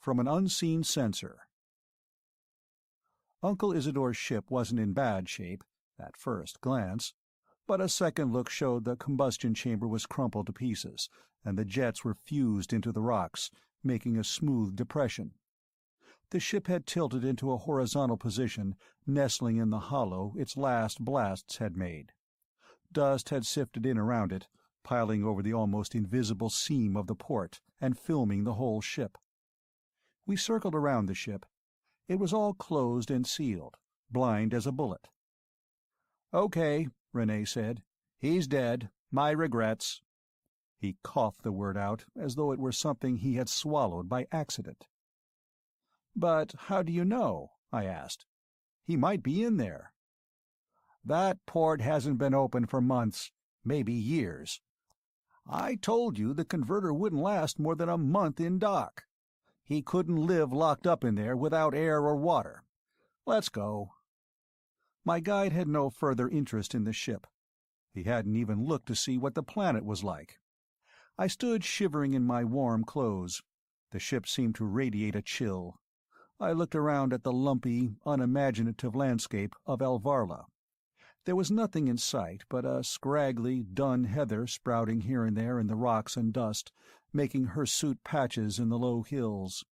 from an unseen sensor. Uncle Isidore's ship wasn't in bad shape, at first glance, but a second look showed the combustion chamber was crumpled to pieces, and the jets were fused into the rocks, making a smooth depression. The ship had tilted into a horizontal position, nestling in the hollow its last blasts had made. Dust had sifted in around it, piling over the almost invisible seam of the port and filming the whole ship. We circled around the ship. It was all closed and sealed, blind as a bullet. "Okay," Rene said. "He's dead. My regrets." He coughed the word out as though it were something he had swallowed by accident. "But how do you know?" I asked. "He might be in there." "That port hasn't been open for months, maybe years. I told you the converter wouldn't last more than a month in dock. He couldn't live locked up in there without air or water. Let's go." My guide had no further interest in the ship. He hadn't even looked to see what the planet was like. I stood shivering in my warm clothes. The ship seemed to radiate a chill. I looked around at the lumpy, unimaginative landscape of Alvarla. There was nothing in sight but a scraggly, dun heather sprouting here and there in the rocks and dust, making hirsute patches in the low hills.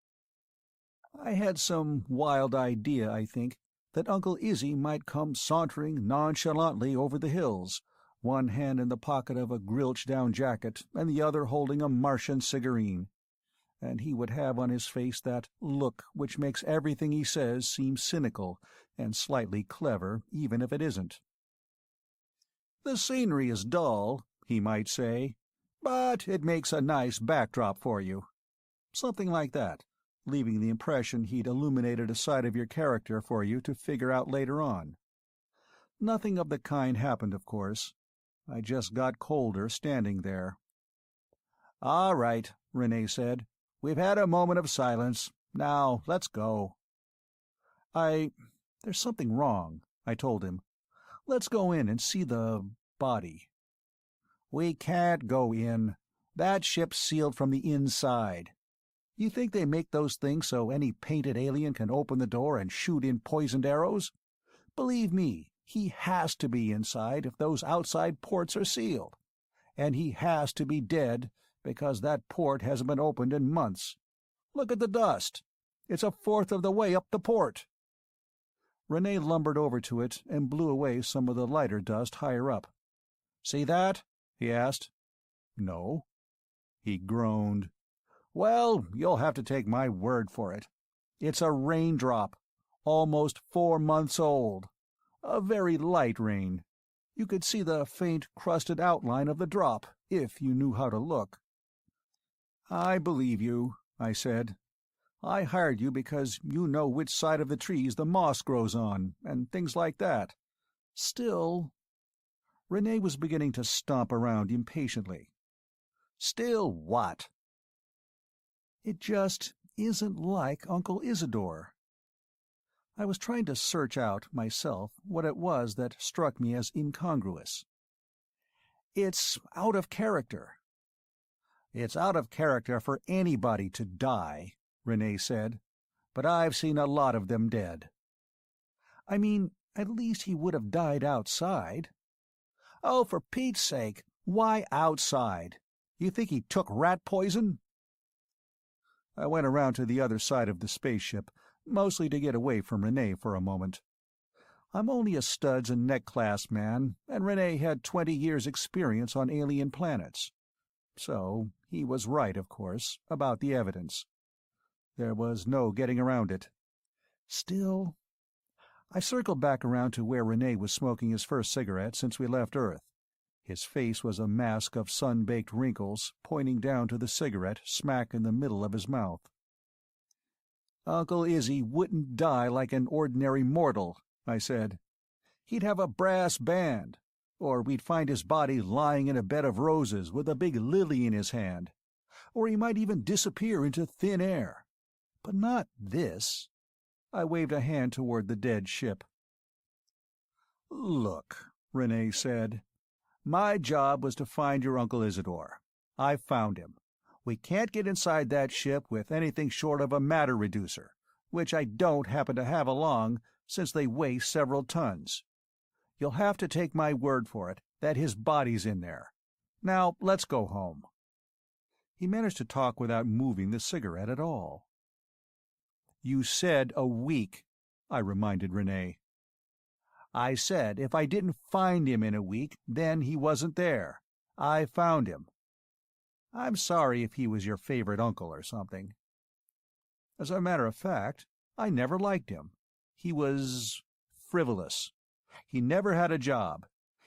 I had some wild idea, I think, that Uncle Izzy might come sauntering nonchalantly over the hills, one hand in the pocket of a grilch-down jacket and the other holding a Martian cigarette, and he would have on his face that look which makes everything he says seem cynical and slightly clever even if it isn't. "The scenery is dull," he might say, "but it makes a nice backdrop for you." Something like that, leaving the impression he'd illuminated a side of your character for you to figure out later on. Nothing of the kind happened, of course. I just got colder standing there. "All right," Rene said. "We've had a moment of silence. Now let's go." There's something wrong," I told him. "Let's go in and see the body." "We can't go in. That ship's sealed from the inside. You think they make those things so any painted alien can open the door and shoot in poisoned arrows? Believe me, he has to be inside if those outside ports are sealed. And he has to be dead, because that port hasn't been opened in months. Look at the dust. It's a fourth of the way up the port." Rene lumbered over to it and blew away some of the lighter dust higher up. "See that?" he asked. "No." He groaned. "Well, you'll have to take my word for it. It's a raindrop, almost 4 months old. A very light rain. You could see the faint, crusted outline of the drop, if you knew how to look." "I believe you," I said. "I hired you because you know which side of the trees the moss grows on, and things like that. Still—" Rene was beginning to stomp around impatiently. "Still what?" "It just isn't like Uncle Isidore." I was trying to search out, myself, what it was that struck me as incongruous. "It's out of character." "It's out of character for anybody to die," Rene said. "But I've seen a lot of them dead." "I mean, at least he would have died outside." "Oh, for Pete's sake, why outside? You think he took rat poison?" I went around to the other side of the spaceship, mostly to get away from Rene for a moment. I'm only a studs and neck-clasp man, and Rene had 20 years' experience on alien planets. So he was right, of course, about the evidence. There was no getting around it. Still, I circled back around to where Rene was smoking his first cigarette since we left Earth. His face was a mask of sun-baked wrinkles, pointing down to the cigarette smack in the middle of his mouth. "Uncle Izzy wouldn't die like an ordinary mortal," I said. "He'd have a brass band, or we'd find his body lying in a bed of roses with a big lily in his hand, or he might even disappear into thin air. But not this." I waved a hand toward the dead ship. "Look," Rene said. "My job was to find your Uncle Isidore. I've found him. We can't get inside that ship with anything short of a matter reducer, which I don't happen to have along, since they weigh several tons. You'll have to take my word for it that his body's in there. Now, let's go home." He managed to talk without moving the cigarette at all. "You said a week," I reminded Renee. "I said if I didn't find him in a week, then he wasn't there. I found him. I'm sorry if he was your favorite uncle or something. As a matter of fact, I never liked him. He was frivolous. He never had a job.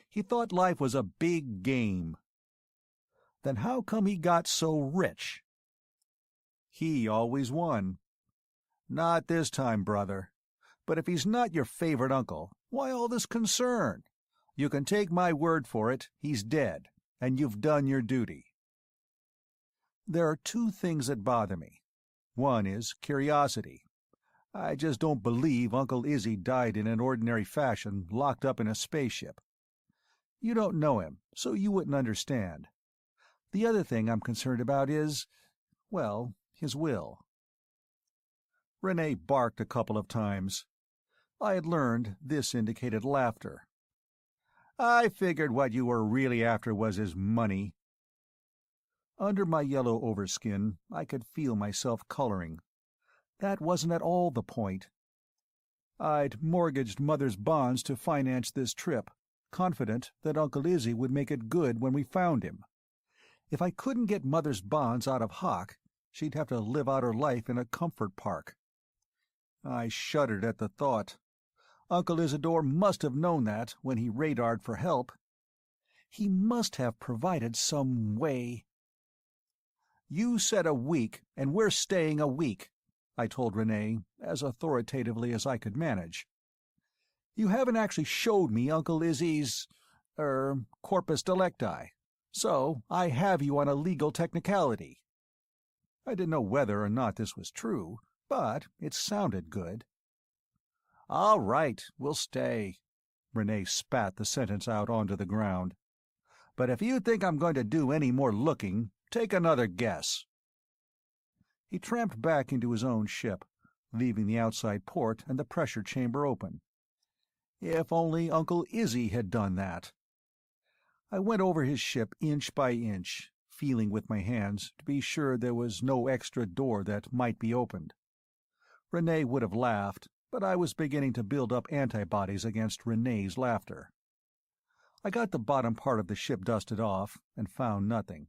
He thought life was a big game. Then how come he got so rich?" "He always won." "Not this time, brother. But if he's not your favorite uncle, why all this concern? You can take my word for it, he's dead, and you've done your duty." There are two things that bother me. One is curiosity. I just don't believe Uncle Izzy died in an ordinary fashion, locked up in a spaceship. You don't know him, so you wouldn't understand. The other thing I'm concerned about is, well, his will. Renee barked a couple of times. I had learned this indicated laughter. "I figured what you were really after was his money." Under my yellow overskin, I could feel myself coloring. That wasn't at all the point. I'd mortgaged Mother's bonds to finance this trip, confident that Uncle Izzy would make it good when we found him. If I couldn't get Mother's bonds out of hock, she'd have to live out her life in a comfort park. I shuddered at the thought. Uncle Isidore must have known that when he radared for help. He must have provided some way. "You said a week, and we're staying a week," I told Renee, as authoritatively as I could manage. "You haven't actually showed me Uncle Izzy's, corpus delicti, so I have you on a legal technicality." I didn't know whether or not this was true, but it sounded good. "All right, we'll stay." Renee spat the sentence out onto the ground. "But if you think I'm going to do any more looking, take another guess." He tramped back into his own ship, leaving the outside port and the pressure chamber open. If only Uncle Izzy had done that. I went over his ship inch by inch, feeling with my hands to be sure there was no extra door that might be opened. Renee would have laughed, but I was beginning to build up antibodies against Renee's laughter. I got the bottom part of the ship dusted off, and found nothing.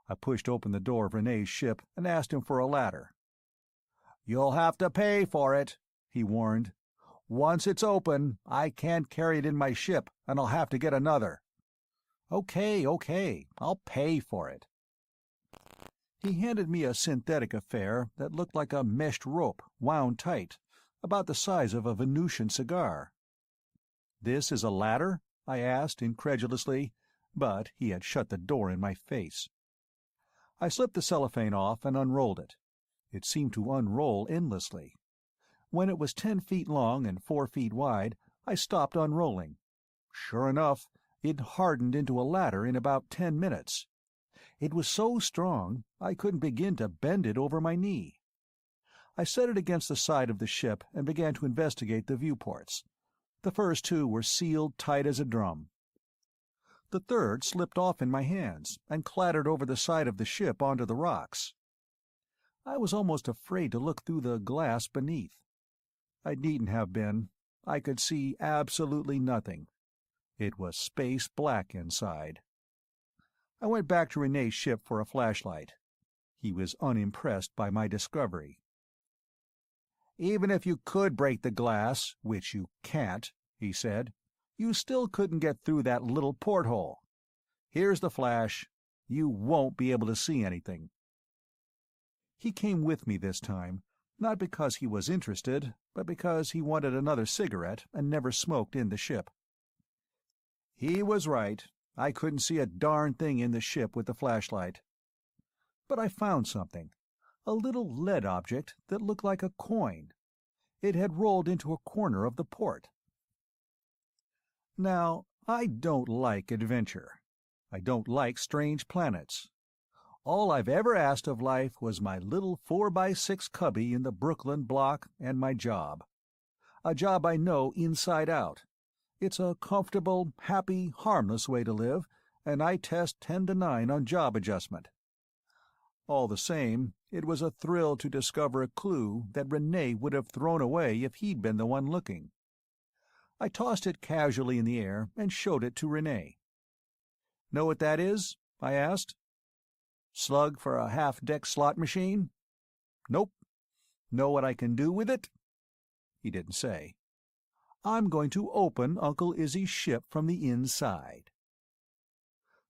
I pushed open the door of Renee's ship and asked him for a ladder. "You'll have to pay for it," he warned. "Once it's open, I can't carry it in my ship, and I'll have to get another." Okay, I'll pay for it." He handed me a synthetic affair that looked like a meshed rope wound tight, about the size of a Venusian cigar. "This is a ladder?" I asked incredulously, but he had shut the door in my face. I slipped the cellophane off and unrolled it. It seemed to unroll endlessly. When it was 10 feet long and 4 feet wide, I stopped unrolling. Sure enough, it hardened into a ladder in about 10 minutes. It was so strong I couldn't begin to bend it over my knee. I set it against the side of the ship and began to investigate the viewports. The first 2 were sealed tight as a drum. The third slipped off in my hands and clattered over the side of the ship onto the rocks. I was almost afraid to look through the glass beneath. I needn't have been. I could see absolutely nothing. It was space black inside. I went back to Renee's ship for a flashlight. He was unimpressed by my discovery. "Even if you could break the glass, which you can't," he said, "you still couldn't get through that little porthole. Here's the flash. You won't be able to see anything." He came with me this time, not because he was interested, but because he wanted another cigarette and never smoked in the ship. He was right. I couldn't see a darn thing in the ship with the flashlight. But I found something, a little lead object that looked like a coin. It had rolled into a corner of the port. Now, I don't like adventure. I don't like strange planets. All I've ever asked of life was my little 4x6 cubby in the Brooklyn block and my job. A job I know inside out. It's a comfortable, happy, harmless way to live, and I test 10 to 9 on job adjustment. All the same, it was a thrill to discover a clue that Renee would have thrown away if he'd been the one looking. I tossed it casually in the air and showed it to Renee. "Know what that is?" I asked. "Slug for a half-deck slot machine?" "Nope." "Know what I can do with it?" He didn't say. "I'm going to open Uncle Izzy's ship from the inside."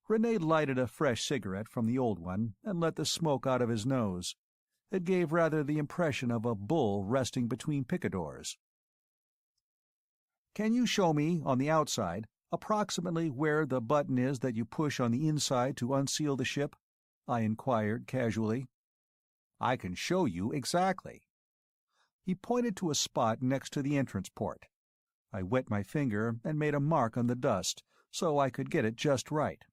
Renee lighted a fresh cigarette from the old one and let the smoke out of his nose. It gave rather the impression of a bull resting between picadors. "Can you show me, on the outside, approximately where the button is that you push on the inside to unseal the ship?" I inquired casually. "I can show you exactly." He pointed to a spot next to the entrance port. I wet my finger and made a mark on the dust, so I could get it just right.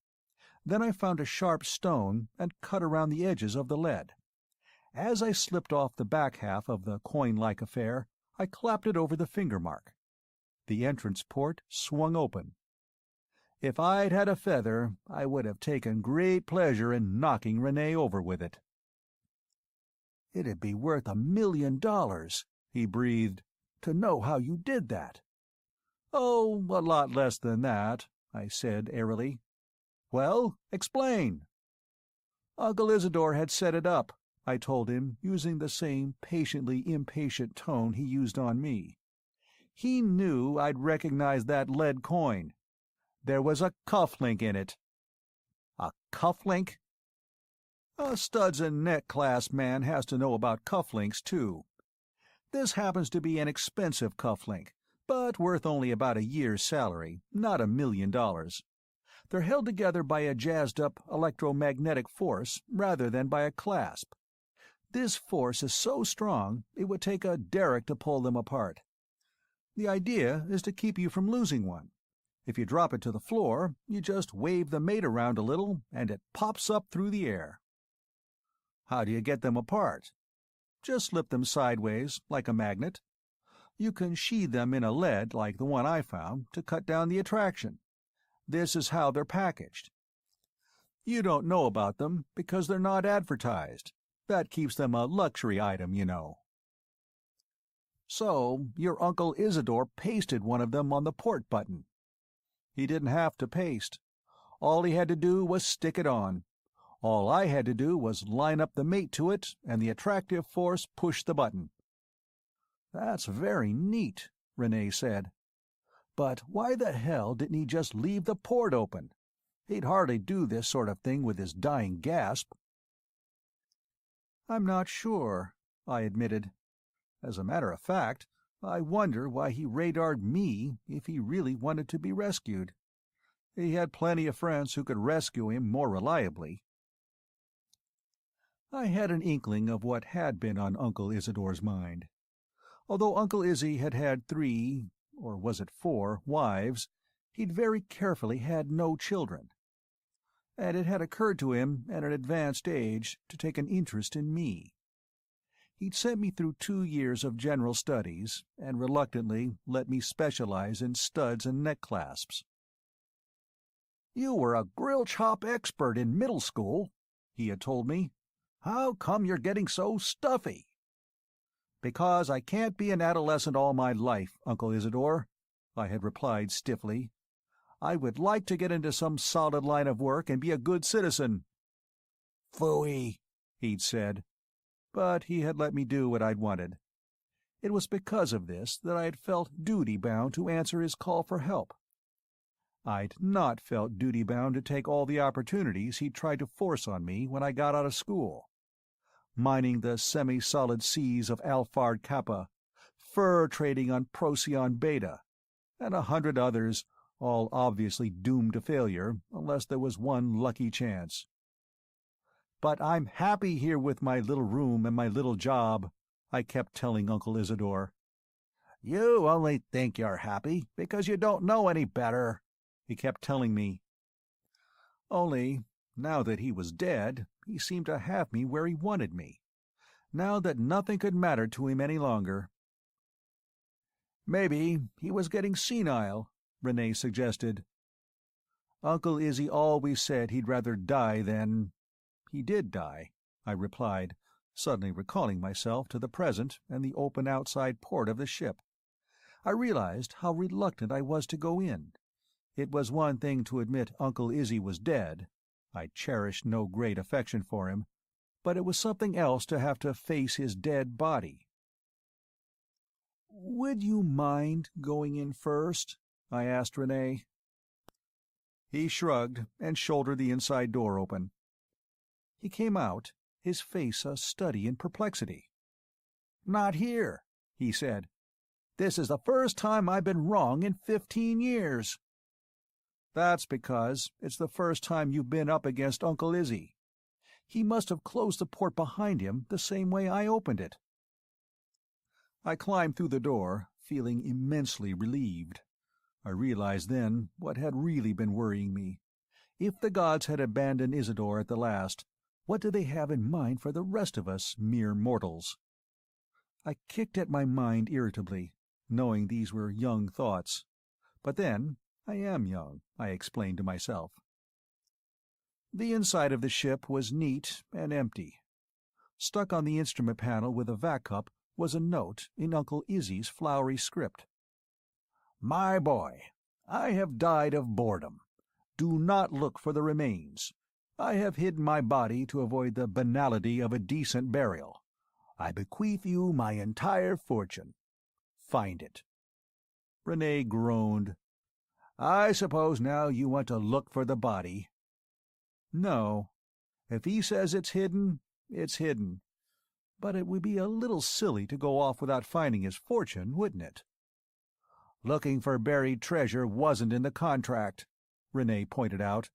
Then I found a sharp stone and cut around the edges of the lead. As I slipped off the back half of the coin-like affair, I clapped it over the finger mark. The entrance port swung open. If I'd had a feather, I would have taken great pleasure in knocking Renee over with it. "It'd be worth $1 million, he breathed, "to know how you did that." "Oh, a lot less than that," I said airily. "Well, explain." "Uncle Isidore had set it up," I told him, using the same patiently impatient tone he used on me. "He knew I'd recognize that lead coin. There was a cuff-link in it." "A cuff-link?" "A studs and neck-clasp man has to know about cuff-links, too. This happens to be an expensive cuff-link, but worth only about a year's salary, not $1 million. They're held together by a jazzed-up electromagnetic force rather than by a clasp. This force is so strong it would take a derrick to pull them apart. The idea is to keep you from losing one. If you drop it to the floor, you just wave the mate around a little and it pops up through the air." "How do you get them apart?" "Just slip them sideways, like a magnet. You can sheathe them in a lead like the one I found to cut down the attraction. This is how they're packaged. You don't know about them because they're not advertised. That keeps them a luxury item, you know." "So your Uncle Isidore pasted one of them on the port button." "He didn't have to paste. All he had to do was stick it on. All I had to do was line up the mate to it, and the attractive force pushed the button." "That's very neat," Renee said. "But why the hell didn't he just leave the port open? He'd hardly do this sort of thing with his dying gasp." "I'm not sure," I admitted. "As a matter of fact, I wonder why he radared me if he really wanted to be rescued. He had plenty of friends who could rescue him more reliably." I had an inkling of what had been on Uncle Isidore's mind. Although Uncle Izzy had had 3, or was it 4, wives, he'd very carefully had no children. And it had occurred to him at an advanced age to take an interest in me. He'd sent me through 2 years of general studies, and reluctantly let me specialize in studs and neck clasps. "You were a grill chop expert in middle school," he had told me. "How come you're getting so stuffy?" "Because I can't be an adolescent all my life, Uncle Isidore," I had replied stiffly. "I would like to get into some solid line of work and be a good citizen." "Phooey," he'd said. But he had let me do what I'd wanted. It was because of this that I had felt duty-bound to answer his call for help. I'd not felt duty-bound to take all the opportunities he'd tried to force on me when I got out of school. Mining the semi-solid seas of Alphard Kappa, fur trading on Procyon Beta, and 100 others, all obviously doomed to failure unless there was one lucky chance. "But I'm happy here with my little room and my little job," I kept telling Uncle Isidore. "You only think you're happy because you don't know any better," he kept telling me. Only, now that he was dead, he seemed to have me where he wanted me, now that nothing could matter to him any longer. "Maybe he was getting senile," Renee suggested. "Uncle Izzy always said he'd rather die than—" "He did die," I replied, suddenly recalling myself to the present and the open outside port of the ship. I realized how reluctant I was to go in. It was one thing to admit Uncle Izzy was dead. I cherished no great affection for him, but it was something else to have to face his dead body. "Would you mind going in first?" I asked Renee. He shrugged and shouldered the inside door open. He came out, his face a study in perplexity. "Not here," he said. "This is the first time I've been wrong in 15 years. "That's because it's the first time you've been up against Uncle Izzy. He must have closed the port behind him the same way I opened it." I climbed through the door, feeling immensely relieved. I realized then what had really been worrying me. If the gods had abandoned Isidore at the last, what did they have in mind for the rest of us mere mortals? I kicked at my mind irritably, knowing these were young thoughts. But then, I am young, I explained to myself. The inside of the ship was neat and empty. Stuck on the instrument panel with a vac cup was a note in Uncle Izzy's flowery script. "My boy, I have died of boredom. Do not look for the remains. I have hidden my body to avoid the banality of a decent burial. I bequeath you my entire fortune. Find it." Renee groaned. "I suppose now you want to look for the body." "No. If he says it's hidden, it's hidden. But it would be a little silly to go off without finding his fortune, wouldn't it?" "Looking for buried treasure wasn't in the contract," Renee pointed out.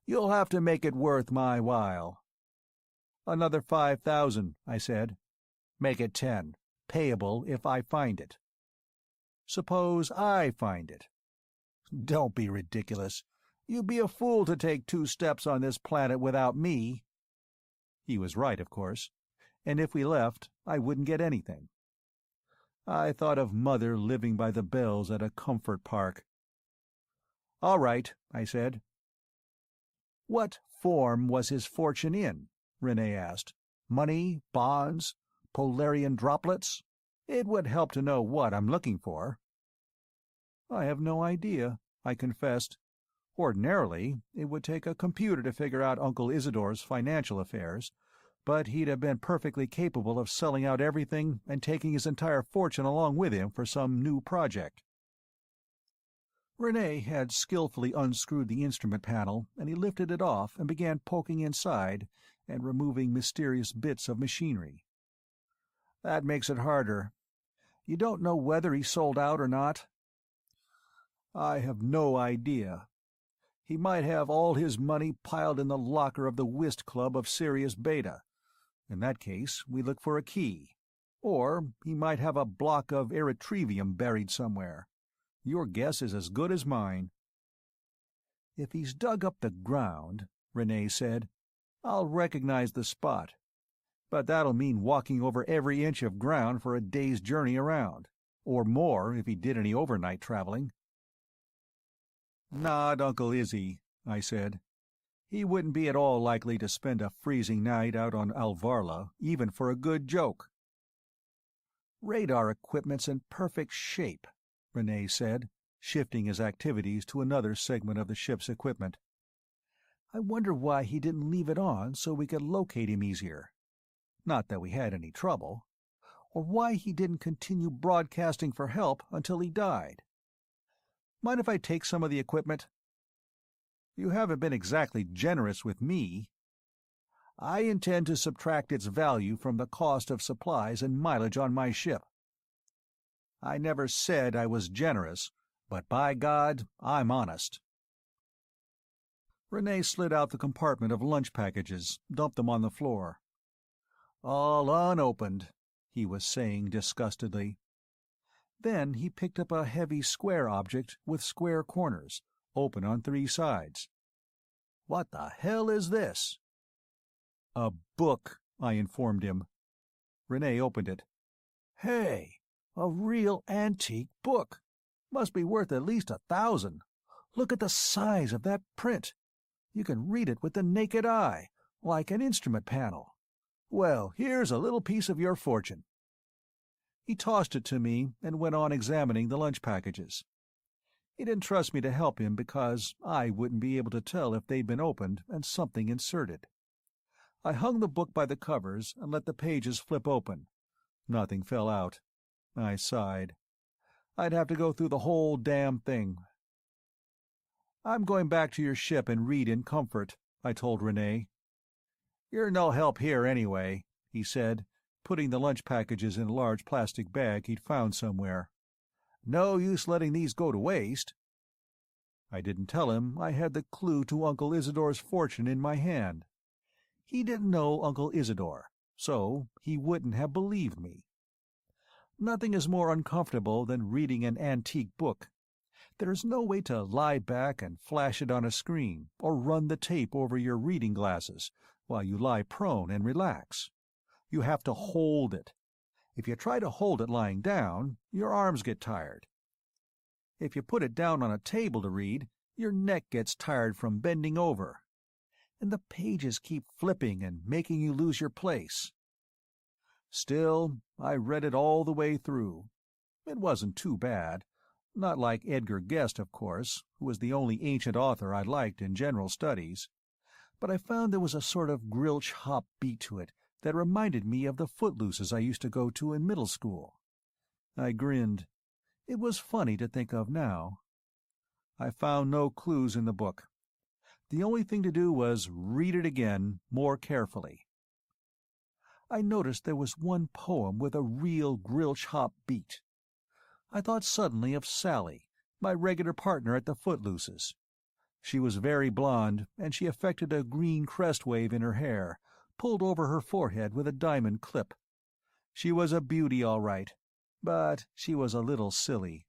"You'll have to make it worth my while." "Another 5,000, I said. "Make it 10, payable if I find it." "Suppose I find it." "Don't be ridiculous. You'd be a fool to take 2 steps on this planet without me." He was right, of course, and if we left, I wouldn't get anything. I thought of Mother living by the bells at a comfort park. "All right," I said. "What form was his fortune in?" Renee asked. "Money, bonds, Polarian droplets? It would help to know what I'm looking for." "I have no idea," I confessed. "Ordinarily, it would take a computer to figure out Uncle Isidore's financial affairs, but he'd have been perfectly capable of selling out everything and taking his entire fortune along with him for some new project." Renee had skillfully unscrewed the instrument panel, and he lifted it off and began poking inside and removing mysterious bits of machinery. "That makes it harder. You don't know whether he sold out or not?" "I have no idea. He might have all his money piled in the locker of the whist club of Sirius Beta. In that case, we look for a key. Or he might have a block of erythrium buried somewhere. Your guess is as good as mine." "If he's dug up the ground," Renee said, "I'll recognize the spot. But that'll mean walking over every inch of ground for a day's journey around. Or more if he did any overnight traveling." "Not Uncle Izzy," I said. "He wouldn't be at all likely to spend a freezing night out on Alvarla, even for a good joke." "Radar equipment's in perfect shape," Renee said, shifting his activities to another segment of the ship's equipment. "I wonder why he didn't leave it on so we could locate him easier. Not that we had any trouble. Or why he didn't continue broadcasting for help until he died. Mind if I take some of the equipment?" "You haven't been exactly generous with me." "I intend to subtract its value from the cost of supplies and mileage on my ship." "I never said I was generous, but by God, I'm honest." Renee slid out the compartment of lunch packages, dumped them on the floor. "All unopened," he was saying disgustedly. Then he picked up a heavy square object with square corners, open on 3 sides. "What the hell is this?" "A book," I informed him. Renee opened it. "Hey, a real antique book. Must be worth at least 1,000. Look at the size of that print. You can read it with the naked eye, like an instrument panel. Well, here's a little piece of your fortune." He tossed it to me and went on examining the lunch packages. He didn't trust me to help him because I wouldn't be able to tell if they'd been opened and something inserted. I hung the book by the covers and let the pages flip open. Nothing fell out. I sighed. I'd have to go through the whole damn thing. "I'm going back to your ship and read in comfort," I told Renee. "You're no help here anyway," he said, putting the lunch packages in a large plastic bag he'd found somewhere. "No use letting these go to waste." I didn't tell him I had the clue to Uncle Isidore's fortune in my hand. He didn't know Uncle Isidore, so he wouldn't have believed me. Nothing is more uncomfortable than reading an antique book. There is no way to lie back and flash it on a screen, or run the tape over your reading glasses while you lie prone and relax. You have to hold it. If you try to hold it lying down, your arms get tired. If you put it down on a table to read, your neck gets tired from bending over. And the pages keep flipping and making you lose your place. Still, I read it all the way through. It wasn't too bad. Not like Edgar Guest, of course, who was the only ancient author I liked in general studies. But I found there was a sort of Grilch hop beat to it that reminded me of the Footlooses I used to go to in middle school. I grinned. It was funny to think of now. I found no clues in the book. The only thing to do was read it again, more carefully. I noticed there was one poem with a real Grilch hop beat. I thought suddenly of Sally, my regular partner at the Footlooses. She was very blonde, and she affected a green crest wave in her hair, pulled over her forehead with a diamond clip. She was a beauty all right, but she was a little silly,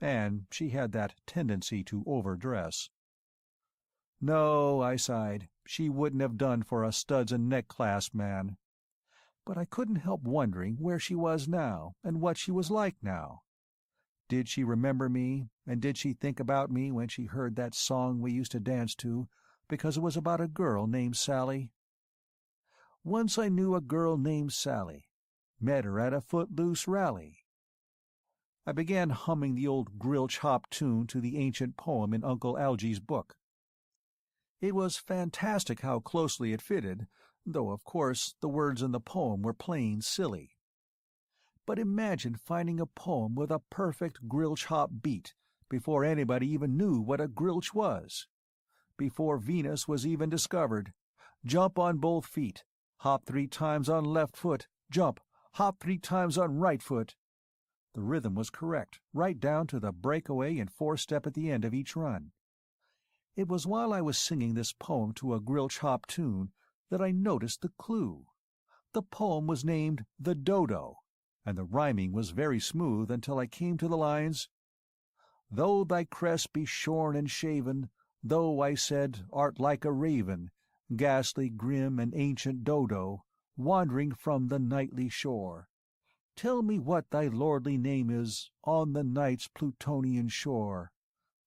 and she had that tendency to overdress. No, I sighed, she wouldn't have done for a studs and neck-clasp man. But I couldn't help wondering where she was now and what she was like now. Did she remember me, and did she think about me when she heard that song we used to dance to, because it was about a girl named Sally? Once I knew a girl named Sally. Met her at a Footloose rally. I began humming the old Grilch hop tune to the ancient poem in Uncle Algy's book. It was fantastic how closely it fitted, though of course the words in the poem were plain silly. But imagine finding a poem with a perfect Grilch hop beat before anybody even knew what a Grilch was. Before Venus was even discovered. Jump on both feet. Hop 3 times on left foot. Jump. Hop 3 times on right foot. The rhythm was correct, right down to the breakaway and 4-step at the end of each run. It was while I was singing this poem to a Grilch hop tune that I noticed the clue. The poem was named The Dodo, and the rhyming was very smooth until I came to the lines, "Though thy crest be shorn and shaven, though, I said, art like a raven, ghastly, grim, and ancient Dodo, wandering from the nightly shore, tell me what thy lordly name is on the night's Plutonian shore."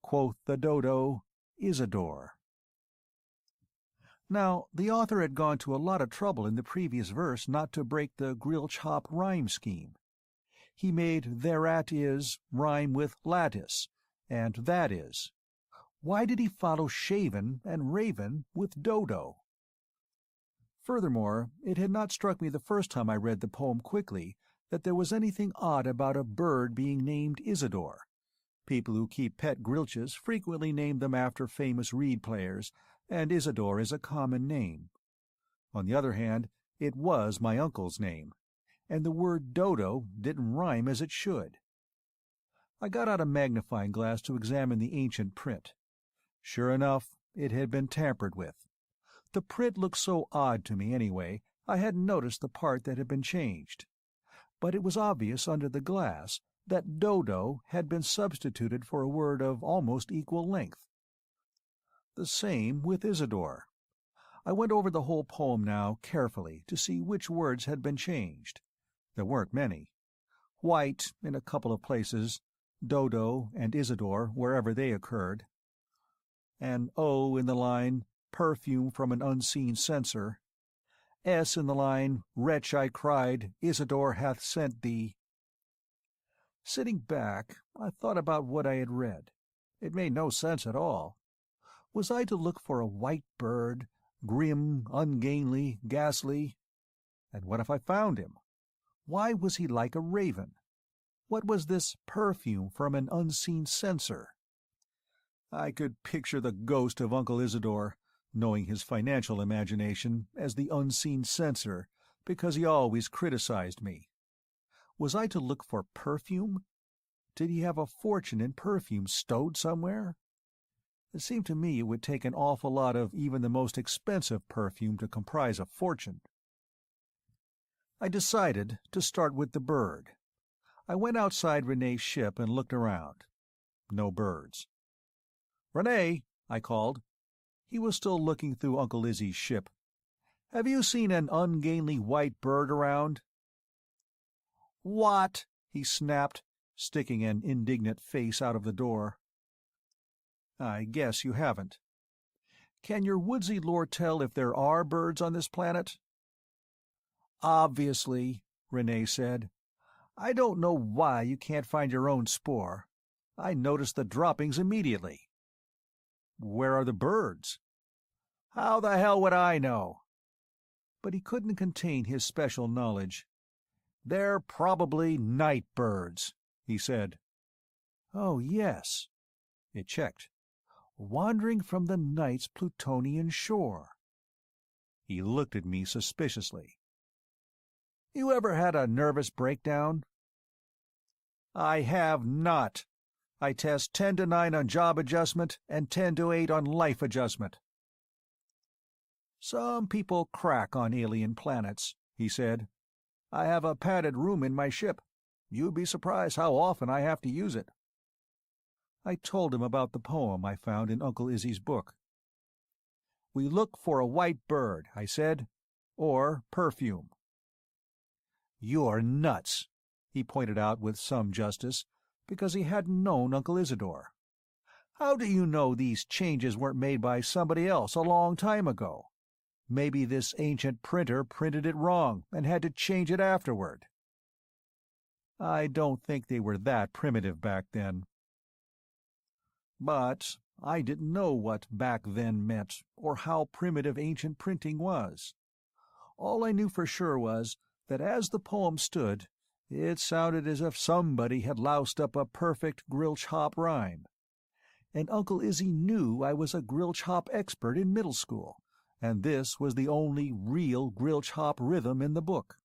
Quoth the Dodo, "Isidore." Now, the author had gone to a lot of trouble in the previous verse not to break the Grilch hop rhyme scheme. He made "thereat is" rhyme with lattice, and "that is." Why did he follow shaven and raven with dodo? Furthermore, it had not struck me the first time I read the poem quickly that there was anything odd about a bird being named Isidore. People who keep pet Grilches frequently name them after famous reed players, and Isidore is a common name. On the other hand, it was my uncle's name, and the word dodo didn't rhyme as it should. I got out a magnifying glass to examine the ancient print. Sure enough, it had been tampered with. The print looked so odd to me anyway, I hadn't noticed the part that had been changed. But it was obvious under the glass that dodo had been substituted for a word of almost equal length. The same with Isidore. I went over the whole poem now carefully to see which words had been changed. There weren't many. White in a couple of places, Dodo and Isidore wherever they occurred, an O in the line, perfume from an unseen censer, S in the line, wretch I cried, Isidore hath sent thee. Sitting back, I thought about what I had read. It made no sense at all. Was I to look for a white bird, grim, ungainly, ghastly? And what if I found him? Why was he like a raven? What was this perfume from an unseen censer? I could picture the ghost of Uncle Isidore, knowing his financial imagination, as the unseen censer, because he always criticized me. Was I to look for perfume? Did he have a fortune in perfume stowed somewhere? It seemed to me it would take an awful lot of even the most expensive perfume to comprise a fortune. I decided to start with the bird. I went outside Renee's ship and looked around. No birds. "Renee," I called. He was still looking through Uncle Izzy's ship. "Have you seen an ungainly white bird around?" "What?" he snapped, sticking an indignant face out of the door. "I guess you haven't. Can your woodsy lore tell if there are birds on this planet?" "Obviously," Renee said. "I don't know why you can't find your own spoor. I noticed the droppings immediately." "Where are the birds?" "How the hell would I know?" But he couldn't contain his special knowledge. "They're probably night birds," he said. "Oh, yes." It checked. "Wandering from the night's Plutonian shore." He looked at me suspiciously. "You ever had a nervous breakdown?" "I have not. I test 10 to 9 on job adjustment and 10 to 8 on life adjustment." "Some people crack on alien planets," he said. "I have a padded room in my ship. You'd be surprised how often I have to use it." I told him about the poem I found in Uncle Izzy's book. "We look for a white bird," I said, "or perfume." "You're nuts," he pointed out with some justice, because he hadn't known Uncle Isidore. "How do you know these changes weren't made by somebody else a long time ago? Maybe this ancient printer printed it wrong and had to change it afterward." I don't think they were that primitive back then. But I didn't know what "back then" meant, or how primitive ancient printing was. All I knew for sure was that as the poem stood, it sounded as if somebody had loused up a perfect grill-chop rhyme. And Uncle Izzy knew I was a grill-chop expert in middle school, and this was the only real grill-chop rhythm in the book.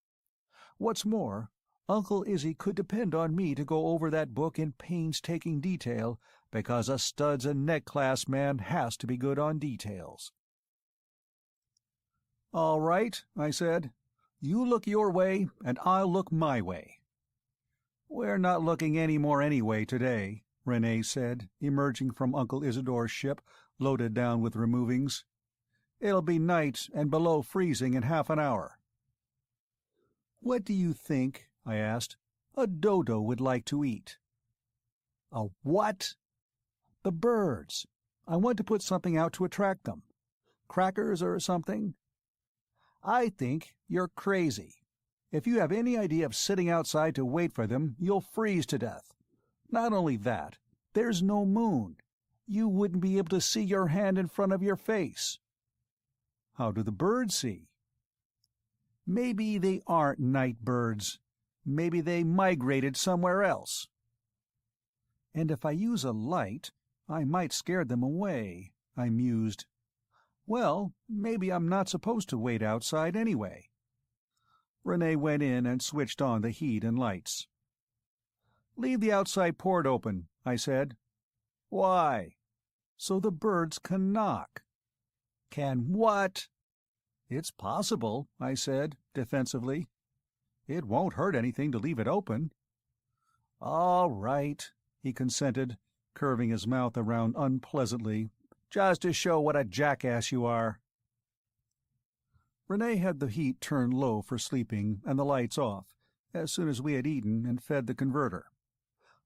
What's more, Uncle Izzy could depend on me to go over that book in painstaking detail, because a studs and neck-clasp man has to be good on details. "All right," I said. "You look your way, and I'll look my way." "We're not looking any more anyway today," Renee said, emerging from Uncle Isidore's ship, loaded down with removings. "It'll be night and below freezing in half an hour." "What do you think," I asked, "a dodo would like to eat?" "A what?" "The birds. I want to put something out to attract them. Crackers or something?" "I think you're crazy. If you have any idea of sitting outside to wait for them, you'll freeze to death. Not only that, there's no moon. You wouldn't be able to see your hand in front of your face." "How do the birds see?" "Maybe they aren't night birds. Maybe they migrated somewhere else." "And if I use a light, I might scare them away," I mused. "Well, maybe I'm not supposed to wait outside anyway." Renee went in and switched on the heat and lights. "Leave the outside port open," I said. "Why?" "So the birds can knock." "Can what?" "It's possible," I said, defensively. "It won't hurt anything to leave it open." "All right," he consented, curving his mouth around unpleasantly, "just to show what a jackass you are." Renee had the heat turned low for sleeping and the lights off, as soon as we had eaten and fed the converter.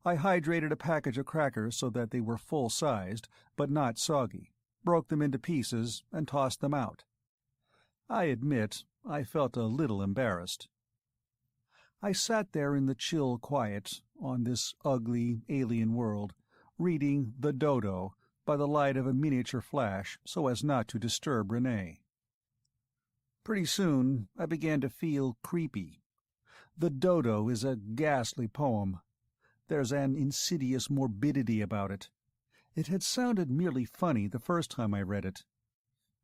I hydrated a package of crackers so that they were full-sized, but not soggy, broke them into pieces, and tossed them out. I admit I felt a little embarrassed. I sat there in the chill quiet, on this ugly, alien world, reading The Dodo by the light of a miniature flash so as not to disturb Renee. Pretty soon I began to feel creepy. The Dodo is a ghastly poem. There's an insidious morbidity about it. It had sounded merely funny the first time I read it.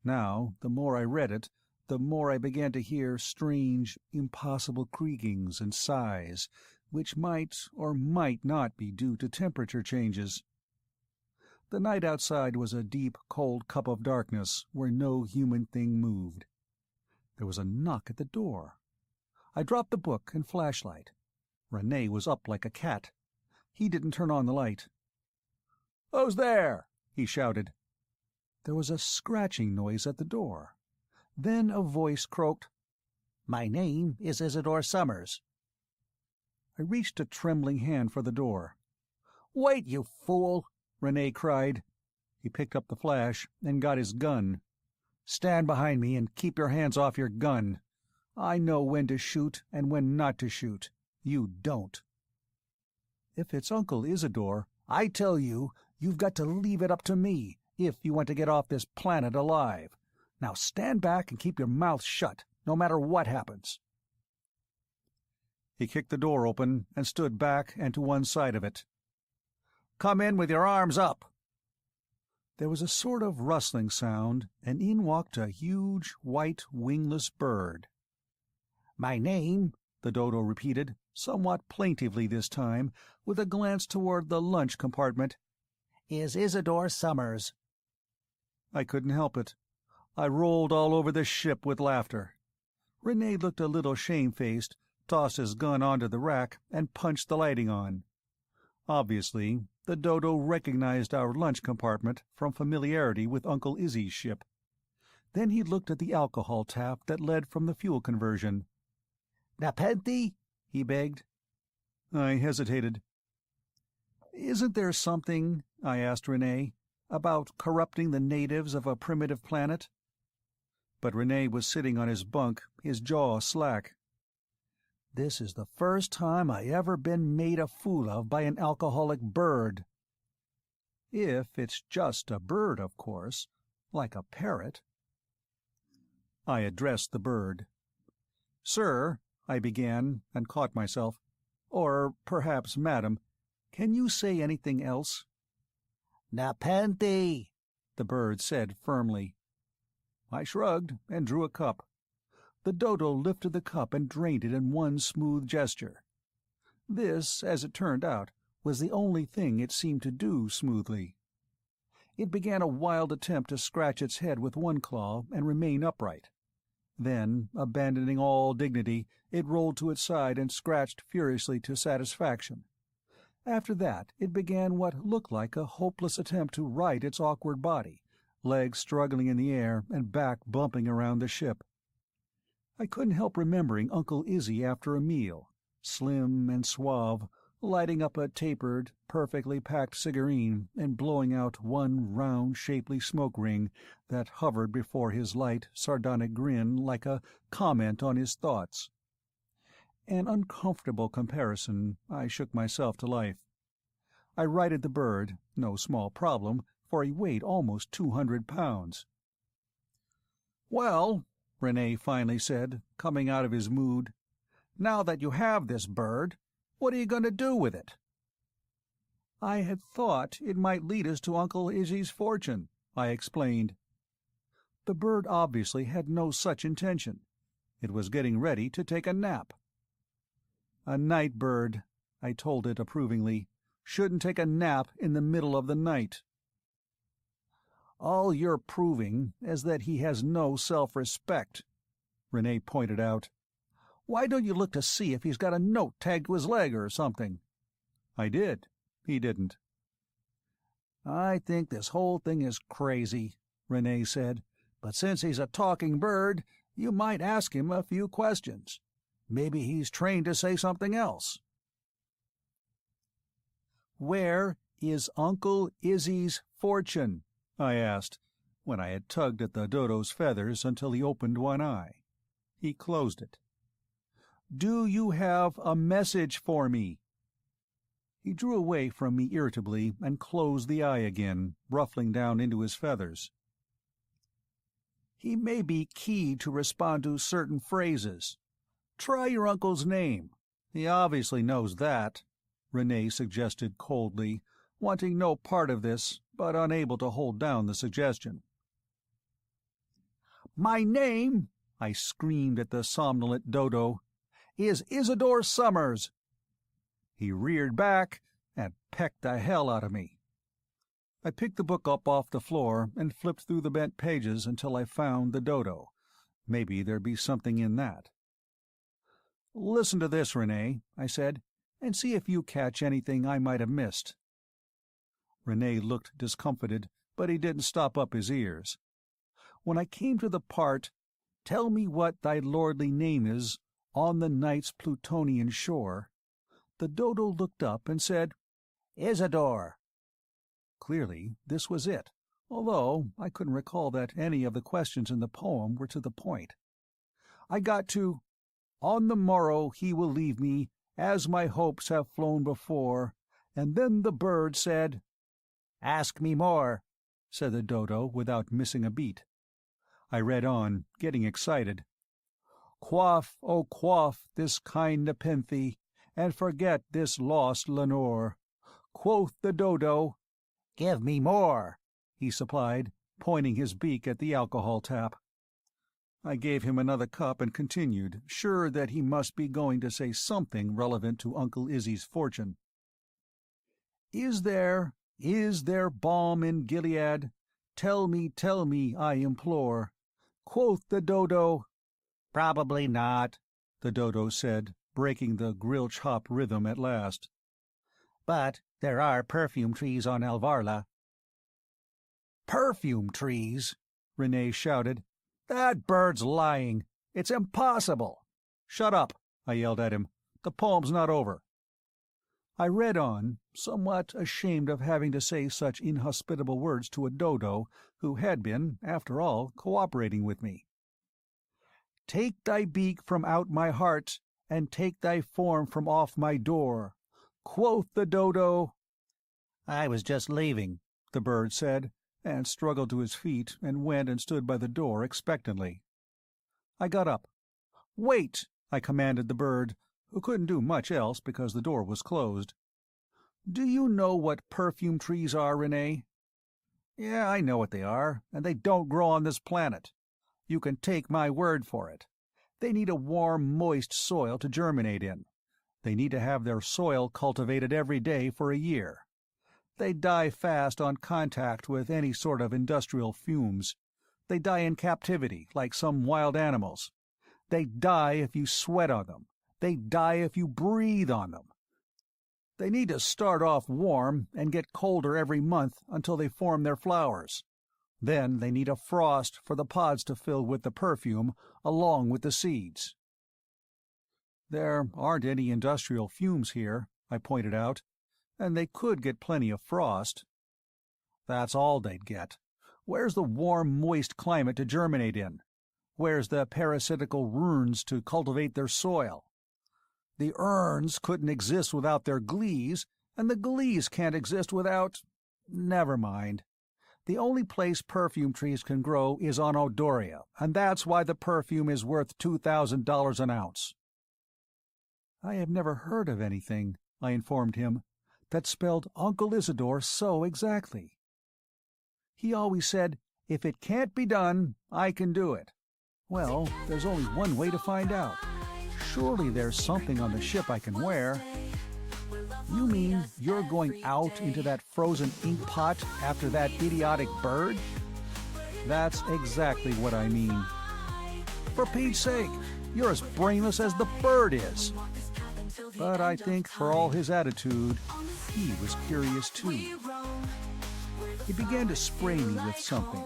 Now, the more I read it, the more I began to hear strange, impossible creakings and sighs, which might or might not be due to temperature changes. The night outside was a deep, cold cup of darkness where no human thing moved. There was a knock at the door. I dropped the book and flashlight. Renee was up like a cat. He didn't turn on the light. "Who's there?" he shouted. There was a scratching noise at the door. Then a voice croaked, "My name is Isidore Summers." I reached a trembling hand for the door. "Wait, you fool!" Renee cried. He picked up the flash and got his gun. "Stand behind me and keep your hands off your gun. I know when to shoot and when not to shoot. You don't." "If it's Uncle Isidore, I tell you, you've got to leave it up to me if you want to get off this planet alive. Now stand back and keep your mouth shut, no matter what happens." He kicked the door open and stood back and to one side of it. "Come in with your arms up." There was a sort of rustling sound, and in walked a huge, white, wingless bird. "My name," the Dodo repeated, somewhat plaintively this time, with a glance toward the lunch compartment, "is Isidore Summers." I couldn't help it. I rolled all over the ship with laughter. Renee looked a little shamefaced, tossed his gun onto the rack, and punched the lighting on. Obviously, the Dodo recognized our lunch compartment from familiarity with Uncle Izzy's ship. Then he looked at the alcohol tap that led from the fuel conversion. "Nepenthe?" he begged. I hesitated. "Isn't there something," I asked Renee, "about corrupting the natives of a primitive planet?" But Renee was sitting on his bunk, his jaw slack. "This is the first time I ever been made a fool of by an alcoholic bird." "If it's just a bird, of course, like a parrot." I addressed the bird. "Sir," I began, and caught myself. "Or perhaps madam, can you say anything else?" "Nepenthe," the bird said firmly. I shrugged and drew a cup. The Dodo lifted the cup and drained it in one smooth gesture. This, as it turned out, was the only thing it seemed to do smoothly. It began a wild attempt to scratch its head with one claw and remain upright. Then, abandoning all dignity, it rolled to its side and scratched furiously to satisfaction. After that it began what looked like a hopeless attempt to right its awkward body, legs struggling in the air and back bumping around the ship. I couldn't help remembering Uncle Izzy after a meal, slim and suave, lighting up a tapered, perfectly packed cigarette and blowing out one round, shapely smoke ring that hovered before his light, sardonic grin like a comment on his thoughts. An uncomfortable comparison, I shook myself to life. I righted the bird, no small problem, for he weighed almost 200 pounds. "Well," Renee finally said, coming out of his mood, "now that you have this bird, what are you going to do with it?" "I had thought it might lead us to Uncle Izzy's fortune," I explained. The bird obviously had no such intention. It was getting ready to take a nap. "A night bird," I told it approvingly, "shouldn't take a nap in the middle of the night." "All you're proving is that he has no self-respect," Renee pointed out. "Why don't you look to see if he's got a note tagged to his leg or something?" I did. He didn't. "I think this whole thing is crazy," Renee said, "but since he's a talking bird, You might ask him a few questions. Maybe he's trained to say something else." "Where is Uncle Izzy's fortune?" I asked, when I had tugged at the dodo's feathers until he opened one eye. He closed it. "Do you have a message for me?" He drew away from me irritably and closed the eye again, ruffling down into his feathers. "He may be keyed to respond to certain phrases. Try your uncle's name. He obviously knows that," Renee suggested coldly, wanting no part of this, but unable to hold down the suggestion. "My name," I screamed at the somnolent dodo, "is Isidore Summers." He reared back and pecked the hell out of me. I picked the book up off the floor and flipped through the bent pages until I found the dodo. Maybe there'd be something in that. "Listen to this, Renee," I said, "and see if you catch anything I might have missed." Renee looked discomfited, but he didn't stop up his ears. When I came to the part, "Tell me what thy lordly name is, on the night's Plutonian shore," the dodo looked up and said, "Isidore." Clearly this was it, although I couldn't recall that any of the questions in the poem were to the point. I got to, "On the morrow he will leave me, as my hopes have flown before," and then the bird said— "Ask me more," said the dodo without missing a beat. I read on, getting excited. "Quaff, oh quaff this kind nepenthe, and forget this lost Lenore." Quoth the dodo— "Give me more," he supplied, pointing his beak at the alcohol tap. I gave him another cup and continued, sure that he must be going to say something relevant to Uncle Izzy's fortune. Is there balm in Gilead? Tell me, I implore." Quoth the dodo— "Probably not," the dodo said, breaking the grill-chop rhythm at last. "But there are perfume trees on Alvarla." "Perfume trees?" Renee shouted. "That bird's lying. It's impossible." "Shut up," I yelled at him. "The poem's not over." I read on, somewhat ashamed of having to say such inhospitable words to a dodo who had been, after all, cooperating with me. "Take thy beak from out my heart, and take thy form from off my door." Quoth the dodo— "I was just leaving," the bird said, and struggled to his feet and went and stood by the door expectantly. I got up. "Wait," I commanded the bird, who couldn't do much else because the door was closed. "Do you know what perfume trees are, Renee?" "Yeah, I know what they are, and they don't grow on this planet. You can take my word for it. They need a warm, moist soil to germinate in. They need to have their soil cultivated every day for a year. They die fast on contact with any sort of industrial fumes. They die in captivity, like some wild animals. They die if you sweat on them. They die if you breathe on them. They need to start off warm and get colder every month until they form their flowers. Then they need a frost for the pods to fill with the perfume, along with the seeds." "There aren't any industrial fumes here," I pointed out, "and they could get plenty of frost." "That's all they'd get. Where's the warm, moist climate to germinate in? Where's the parasitical runes to cultivate their soil? The urns couldn't exist without their glees, and the glees can't exist without— Never mind. The only place perfume trees can grow is on Odoria, and that's why the perfume is worth $2,000 an ounce." "I have never heard of anything," I informed him, "that spelled Uncle Isidore so exactly. He always said, 'If it can't be done, I can do it.' Well, there's only one way to find out. Surely there's something on the ship I can wear." "You mean you're going out into that frozen ink pot after that idiotic bird?" "That's exactly what I mean." "For Pete's sake, you're as brainless as the bird is." But I think for all his attitude, he was curious too. He began to spray me with something.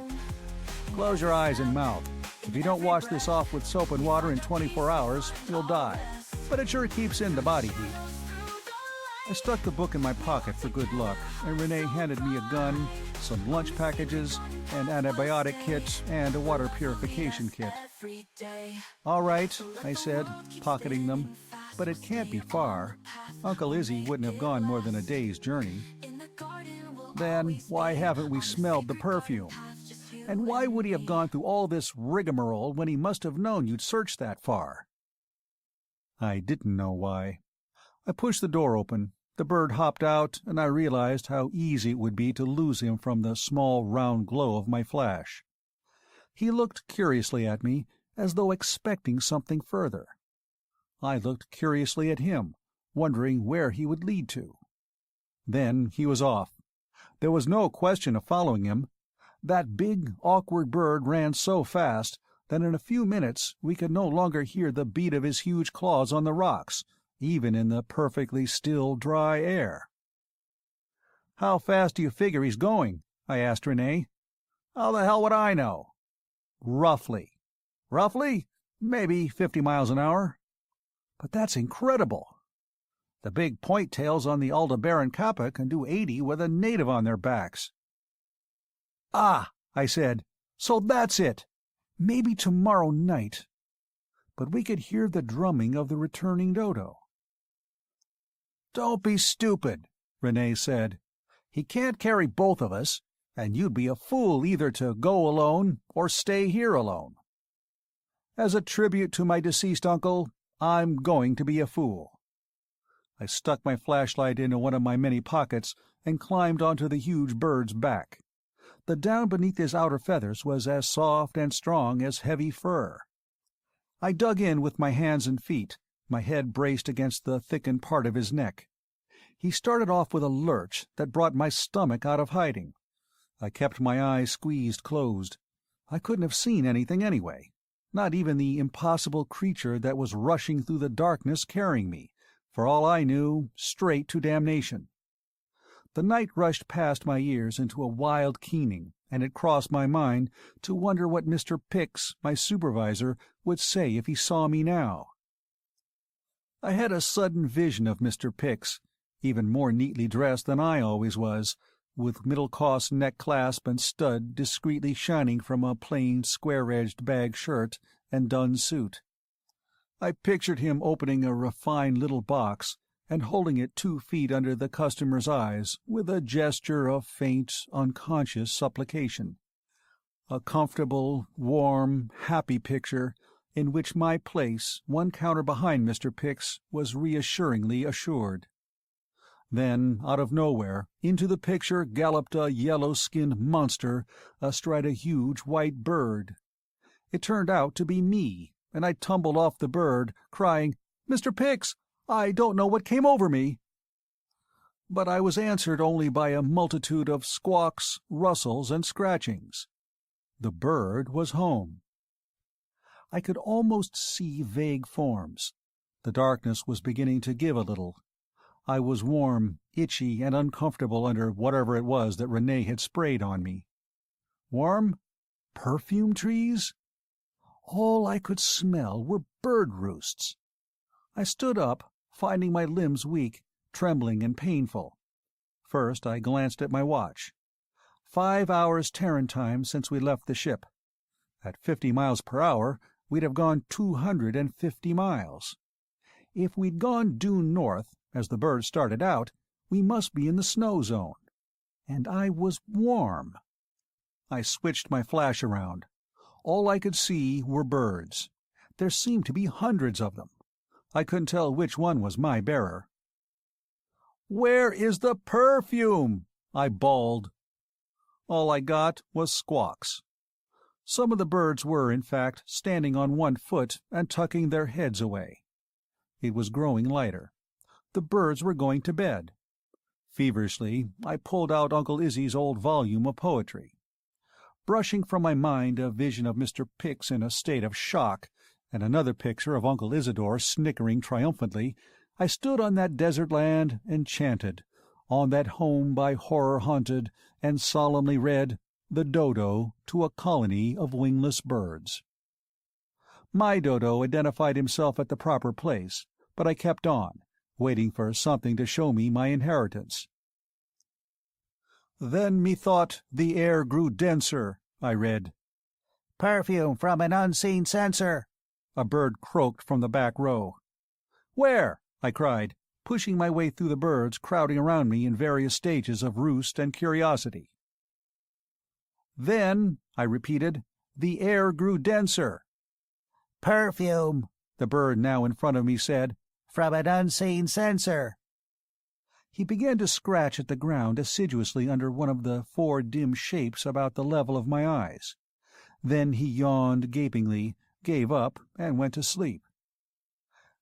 "Close your eyes and mouth. If you don't wash this off with soap and water in 24 hours, you'll die. But it sure keeps in the body heat. I stuck the book in my pocket for good luck, and Renee handed me a gun, some lunch packages, an antibiotic kit, and a water purification kit. "All right," I said, pocketing them, "but it can't be far. Uncle Izzy wouldn't have gone more than a day's journey." "Then why haven't we smelled the perfume? And why would he have gone through all this rigmarole when he must have known you'd searched that far?" I didn't know why. I pushed the door open. The bird hopped out, and I realized how easy it would be to lose him from the small round glow of my flash. He looked curiously at me, as though expecting something further. I looked curiously at him, wondering where he would lead to. Then he was off. There was no question of following him. That big, awkward bird ran so fast that in a few minutes we could no longer hear the beat of his huge claws on the rocks, even in the perfectly still, dry air. "How fast do you figure he's going?" I asked Renee. "How the hell would I know?" "Roughly." "Roughly? Maybe 50 miles an hour." "But that's incredible." "The big point-tails on the Aldebaran kappa can do 80 with a native on their backs." "Ah," I said, "so that's it. Maybe tomorrow night." But we could hear the drumming of the returning dodo. "Don't be stupid," Renee said. "He can't carry both of us, and you'd be a fool either to go alone or stay here alone." "As a tribute to my deceased uncle, I'm going to be a fool." I stuck my flashlight into one of my many pockets and climbed onto the huge bird's back. The down beneath his outer feathers was as soft and strong as heavy fur. I dug in with my hands and feet, my head braced against the thickened part of his neck. He started off with a lurch that brought my stomach out of hiding. I kept my eyes squeezed closed. I couldn't have seen anything anyway, not even the impossible creature that was rushing through the darkness carrying me, for all I knew, straight to damnation. The night rushed past my ears into a wild keening, and it crossed my mind to wonder what Mr. Pix, my supervisor, would say if he saw me now. I had a sudden vision of Mr. Pix, even more neatly dressed than I always was, with middle-cost neck-clasp and stud discreetly shining from a plain square-edged bag shirt and dun suit. I pictured him opening a refined little box and holding it 2 feet under the customer's eyes with a gesture of faint, unconscious supplication. A comfortable, warm, happy picture in which my place, one counter behind Mr. Pix, was reassuringly assured. Then, out of nowhere, into the picture galloped a yellow-skinned monster astride a huge white bird. It turned out to be me, and I tumbled off the bird, crying, "Mr. Pix, I don't know what came over me." But I was answered only by a multitude of squawks, rustles, and scratchings. The bird was home. I could almost see vague forms. The darkness was beginning to give a little. I was warm, itchy, and uncomfortable under whatever it was that Renee had sprayed on me. Warm? Perfume trees? All I could smell were bird roosts. I stood up, finding my limbs weak, trembling and painful. First I glanced at my watch. 5 hours Terran time since we left the ship. At 50 miles per hour, we'd have gone 250 miles. If we'd gone due north, as the bird started out, we must be in the snow zone. And I was warm. I switched my flash around. All I could see were birds. There seemed to be hundreds of them. I couldn't tell which one was my bearer. "Where is the perfume?" I bawled. All I got was squawks. Some of the birds were, in fact, standing on one foot and tucking their heads away. It was growing lighter. The birds were going to bed. Feverishly, I pulled out Uncle Izzy's old volume of poetry. Brushing from my mind a vision of Mr. Pix in a state of shock, and another picture of Uncle Isidore snickering triumphantly, I stood on that desert land and chanted, on that home by horror haunted, and solemnly read The Dodo to a Colony of Wingless Birds. My dodo identified himself at the proper place, but I kept on, waiting for something to show me my inheritance. "Then methought the air grew denser," I read. "Perfume from an unseen censer," a bird croaked from the back row. "Where?" I cried, pushing my way through the birds crowding around me in various stages of roost and curiosity. "Then," I repeated, "the air grew denser." "Perfume," the bird now in front of me said, "from an unseen censer." He began to scratch at the ground assiduously under one of the 4 dim shapes about the level of my eyes. Then he yawned gapingly, gave up, and went to sleep.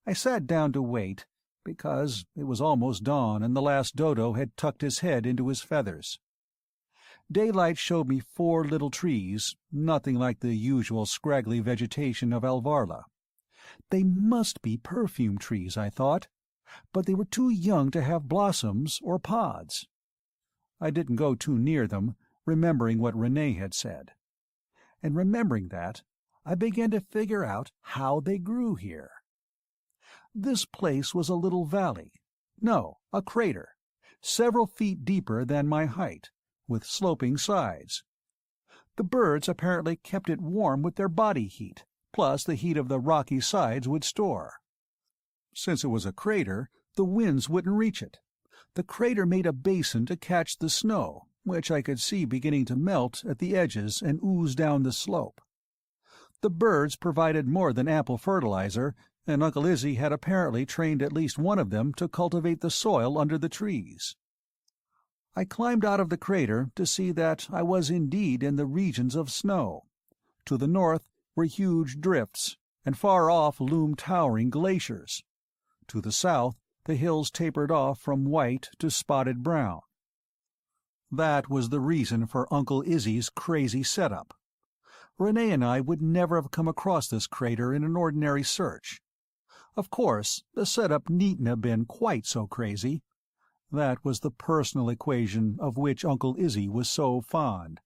I sat down to wait, because it was almost dawn and the last dodo had tucked his head into his feathers. Daylight showed me 4 little trees, nothing like the usual scraggly vegetation of Alvarla. They must be perfume trees, I thought, but they were too young to have blossoms or pods. I didn't go too near them, remembering what Renee had said. And remembering that, I began to figure out how they grew here. This place was a little valley. No, a crater, several feet deeper than my height, with sloping sides. The birds apparently kept it warm with their body heat, plus the heat of the rocky sides would store. Since it was a crater, the winds wouldn't reach it. The crater made a basin to catch the snow, which I could see beginning to melt at the edges and ooze down the slope. The birds provided more than ample fertilizer, and Uncle Izzy had apparently trained at least one of them to cultivate the soil under the trees. I climbed out of the crater to see that I was indeed in the regions of snow. To the north were huge drifts, and far off loomed towering glaciers. To the south, the hills tapered off from white to spotted brown. That was the reason for Uncle Izzy's crazy setup. Renee and I would never have come across this crater in an ordinary search. Of course, the setup needn't have been quite so crazy. That was the personal equation of which Uncle Izzy was so fond.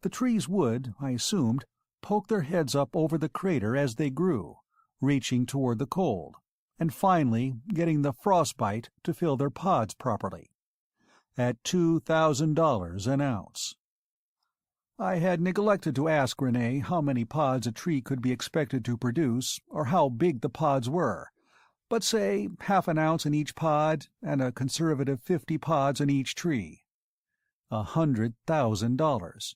The trees would, I assumed, poke their heads up over the crater as they grew, reaching toward the cold, and finally getting the frostbite to fill their pods properly. At $2,000 an ounce. I had neglected to ask Renee how many pods a tree could be expected to produce, or how big the pods were, but say half an ounce in each pod, and a conservative 50 pods in each tree. $100,000.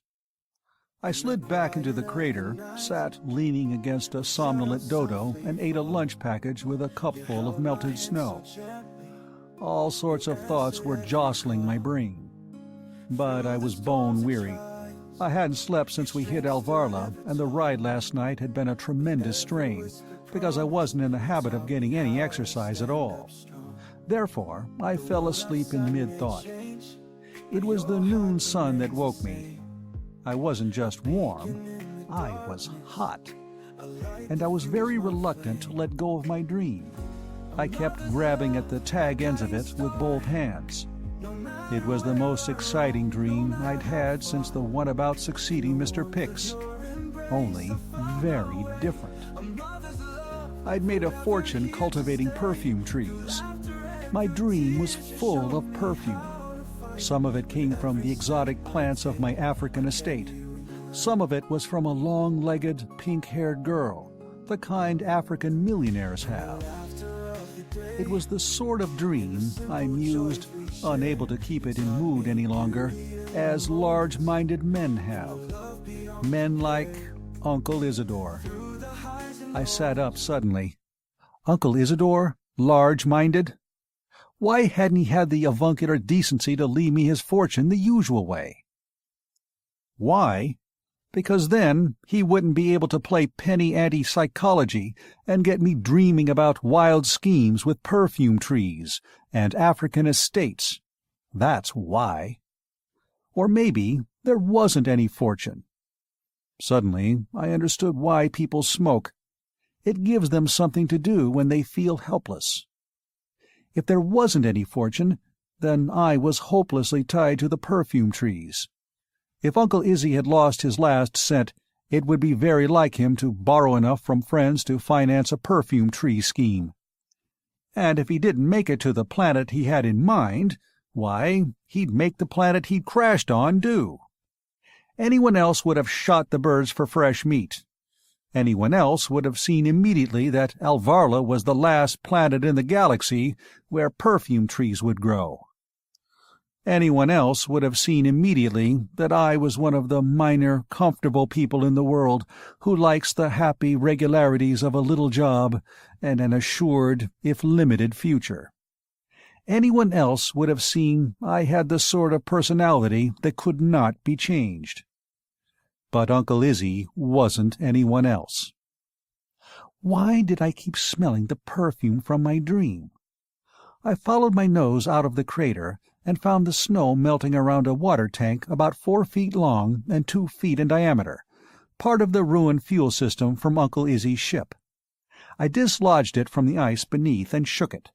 I slid back into the crater, sat leaning against a somnolent dodo, and ate a lunch package with a cupful of melted snow. All sorts of thoughts were jostling my brain. But I was bone-weary. I hadn't slept since we hit Alvarla, and the ride last night had been a tremendous strain, because I wasn't in the habit of getting any exercise at all. Therefore, I fell asleep in mid-thought. It was the noon sun that woke me. I wasn't just warm, I was hot. And I was very reluctant to let go of my dream. I kept grabbing at the tag ends of it with both hands. It was the most exciting dream I'd had since the one about succeeding Mr. Pix, only very different. I'd made a fortune cultivating perfume trees. My dream was full of perfume. Some of it came from the exotic plants of my African estate. Some of it was from a long-legged, pink-haired girl, the kind African millionaires have. It was the sort of dream, I mused, unable to keep it in mood any longer, as large-minded men have. Men like Uncle Isidore. I sat up suddenly. Uncle Isidore? Large-minded? Why hadn't he had the avuncular decency to leave me his fortune the usual way? Why? Because then he wouldn't be able to play penny ante psychology and get me dreaming about wild schemes with perfume trees and African estates. That's why. Or maybe there wasn't any fortune. Suddenly I understood why people smoke. It gives them something to do when they feel helpless. If there wasn't any fortune, then I was hopelessly tied to the perfume trees. If Uncle Izzy had lost his last cent, It would be very like him to borrow enough from friends to finance a perfume tree scheme. And if he didn't make it to the planet he had in mind, why, he'd make the planet he'd crashed on do. Anyone else would have shot the birds for fresh meat. Anyone else would have seen immediately that Alvarla was the last planet in the galaxy where perfume trees would grow. Anyone else would have seen immediately that I was one of the minor, comfortable people in the world who likes the happy regularities of a little job and an assured, if limited, future. Anyone else would have seen I had the sort of personality that could not be changed. But Uncle Izzy wasn't anyone else. Why did I keep smelling the perfume from my dream? I followed my nose out of the crater and found the snow melting around a water tank about 4 feet long and 2 feet in diameter, part of the ruined fuel system from Uncle Izzy's ship. I dislodged it from the ice beneath and shook it.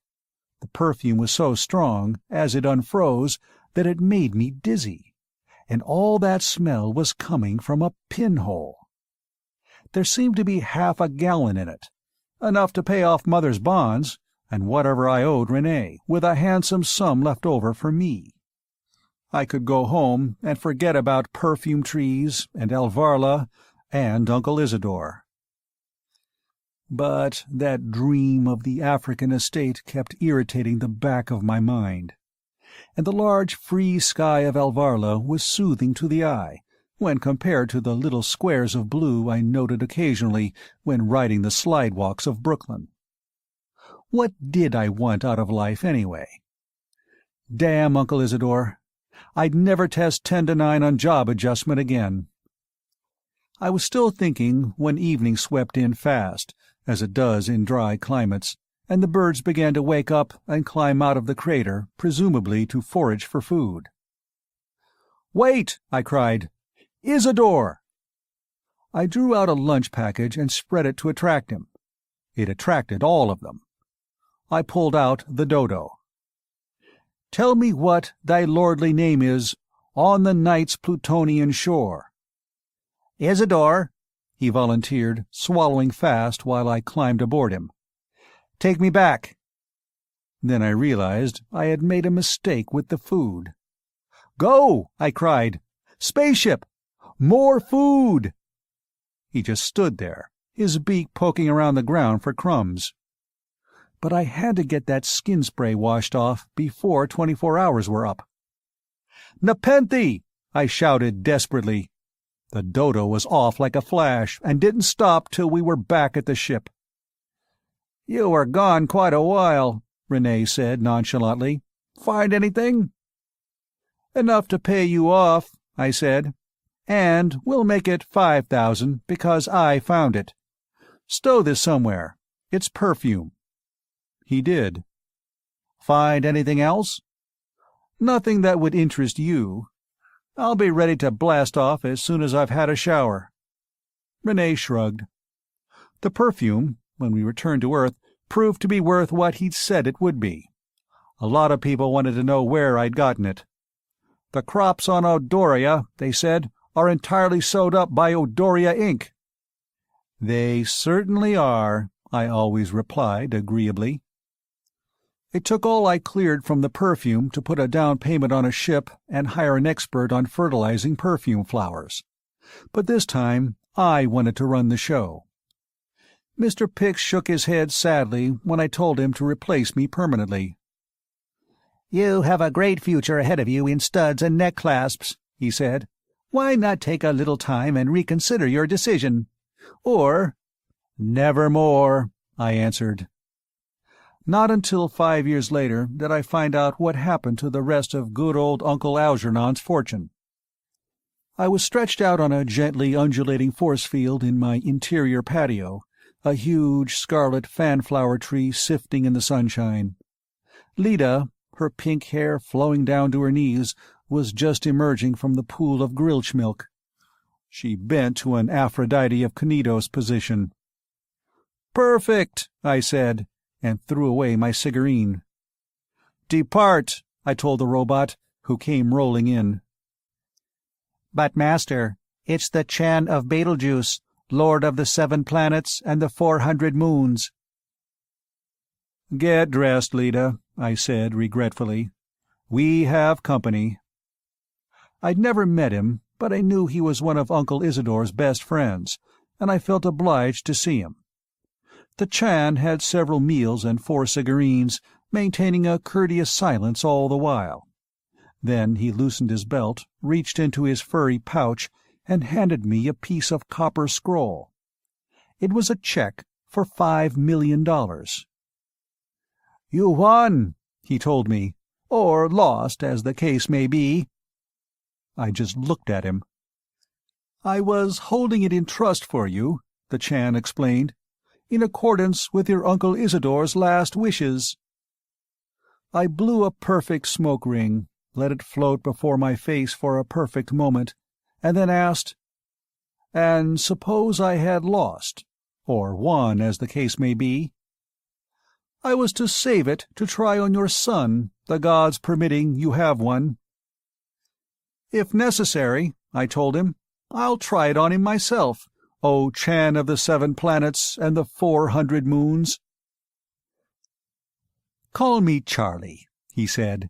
The perfume was so strong, as it unfroze, that it made me dizzy, and all that smell was coming from a pinhole. There seemed to be half a gallon in it, enough to pay off Mother's bonds, and whatever I owed Renee, with a handsome sum left over for me. I could go home and forget about perfume trees and Alvarla and Uncle Isidore. But that dream of the African estate kept irritating the back of my mind, and the large free sky of Alvarla was soothing to the eye when compared to the little squares of blue I noted occasionally when riding the slidewalks of Brooklyn. What did I want out of life, anyway? Damn Uncle Isidore. I'd never test 10 to 9 on job adjustment again. I was still thinking when evening swept in fast, as it does in dry climates, and the birds began to wake up and climb out of the crater, presumably to forage for food. "Wait!" I cried. "Isidore!" I drew out a lunch package and spread it to attract him. It attracted all of them. I pulled out the dodo. "Tell me what thy lordly name is on the night's Plutonian shore." "Isidore," he volunteered, swallowing fast while I climbed aboard him. "Take me back." Then I realized I had made a mistake with the food. "Go!" I cried. "Spaceship! More food!" He just stood there, his beak poking around the ground for crumbs. But I had to get that skin spray washed off before 24 hours were up. "Nepenthe!" I shouted desperately. The dodo was off like a flash and didn't stop till we were back at the ship. "You were gone quite a while," Renee said nonchalantly. "Find anything?" "Enough to pay you off," I said. "And we'll make it 5,000 because I found it. Stow this somewhere. It's perfume." He did. "Find anything else?" "Nothing that would interest you. I'll be ready to blast off as soon as I've had a shower." Renee shrugged. The perfume, when we returned to Earth, proved to be worth what he'd said it would be. A lot of people wanted to know where I'd gotten it. "The crops on Odoria," they said, "are entirely sewed up by Odoria ink." "They certainly are," I always replied agreeably. It took all I cleared from the perfume to put a down payment on a ship and hire an expert on fertilizing perfume flowers. But this time I wanted to run the show. Mr. Pix shook his head sadly when I told him to replace me permanently. "You have a great future ahead of you in studs and neck clasps," he said. "Why not take a little time and reconsider your decision? Or—" "Nevermore," I answered. Not until 5 years later did I find out what happened to the rest of good old Uncle Algernon's fortune. I was stretched out on a gently undulating force field in my interior patio, a huge scarlet fanflower tree sifting in the sunshine. Lida, her pink hair flowing down to her knees, was just emerging from the pool of Grilch milk. She bent to an Aphrodite of Cnidos position. "Perfect," I said, and threw away my cigarette. "Depart," I told the robot, who came rolling in. "But, Master, It's the Chan of Betelgeuse, Lord of the 7 planets and the 400 moons." "Get dressed, Lita," I said regretfully. "We have company." I'd never met him, but I knew he was one of Uncle Isidore's best friends, and I felt obliged to see him. The Chan had several meals and 4 cigarines, maintaining a courteous silence all the while. Then he loosened his belt, reached into his furry pouch, and handed me a piece of copper scroll. It was a check for $5 million. "You won," he told me, "or lost, as the case may be." I just looked at him. "I was holding it in trust for you," the Chan explained, "in accordance with your Uncle Isidore's last wishes." I blew a perfect smoke ring, let it float before my face for a perfect moment, and then asked, "And suppose I had lost, or won, as the case may be?" "I was to save it to try on your son, the gods permitting you have one." "If necessary," I told him, "I'll try it on him myself, O Chan of the 7 planets and the 400 moons." "Call me Charlie," he said.